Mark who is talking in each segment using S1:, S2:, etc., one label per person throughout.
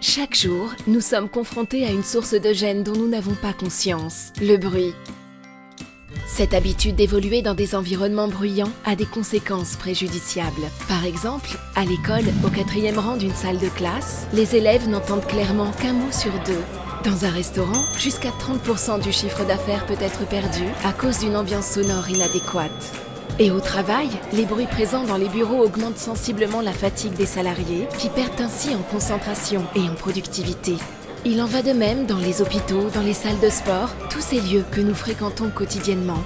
S1: Chaque jour, nous sommes confrontés à une source de gêne dont nous n'avons pas conscience, le bruit. Cette habitude d'évoluer dans des environnements bruyants a des conséquences préjudiciables. Par exemple, à l'école, au 4e rang d'une salle de classe, les élèves n'entendent clairement qu'un mot sur deux. Dans un restaurant, jusqu'à 30% du chiffre d'affaires peut être perdu à cause d'une ambiance sonore inadéquate. Et au travail, les bruits présents dans les bureaux augmentent sensiblement la fatigue des salariés qui perdent ainsi en concentration et en productivité. Il en va de même dans les hôpitaux, dans les salles de sport, tous ces lieux que nous fréquentons quotidiennement.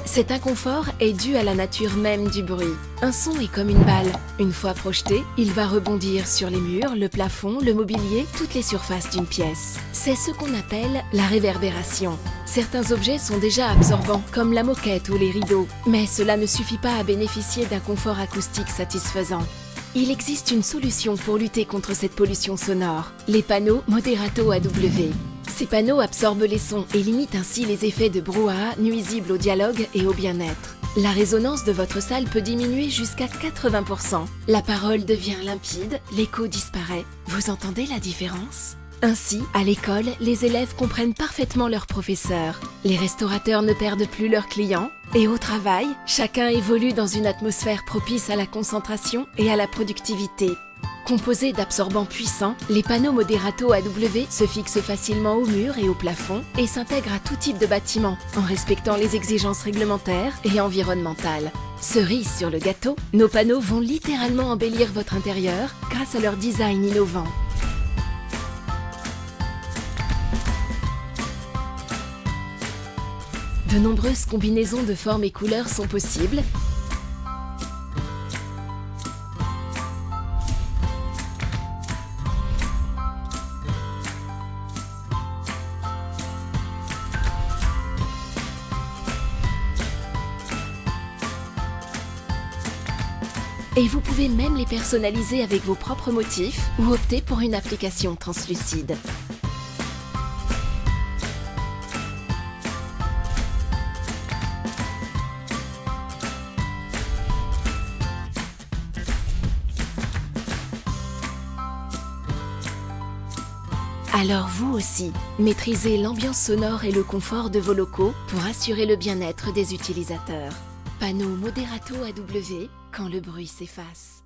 S1: Cet inconfort est dû à la nature même du bruit. Un son est comme une balle. Une fois projeté, il va rebondir sur les murs, le plafond, le mobilier, toutes les surfaces d'une pièce. C'est ce qu'on appelle la réverbération. Certains objets sont déjà absorbants, comme la moquette ou les rideaux, mais cela ne suffit pas à bénéficier d'un confort acoustique satisfaisant. Il existe une solution pour lutter contre cette pollution sonore, les panneaux Moderato AW. Ces panneaux absorbent les sons et limitent ainsi les effets de brouhaha nuisibles au dialogue et au bien-être. La résonance de votre salle peut diminuer jusqu'à 80%. La parole devient limpide, l'écho disparaît. Vous entendez la différence ? Ainsi, à l'école, les élèves comprennent parfaitement leurs professeurs. Les restaurateurs ne perdent plus leurs clients. Et au travail, chacun évolue dans une atmosphère propice à la concentration et à la productivité. Composés d'absorbants puissants, les panneaux Moderato AW se fixent facilement au mur et au plafond et s'intègrent à tout type de bâtiment en respectant les exigences réglementaires et environnementales. Cerise sur le gâteau, nos panneaux vont littéralement embellir votre intérieur grâce à leur design innovant. De nombreuses combinaisons de formes et couleurs sont possibles. Et vous pouvez même les personnaliser avec vos propres motifs ou opter pour une application translucide. Alors vous aussi, maîtrisez l'ambiance sonore et le confort de vos locaux pour assurer le bien-être des utilisateurs. Panneau Moderato AW, quand le bruit s'efface.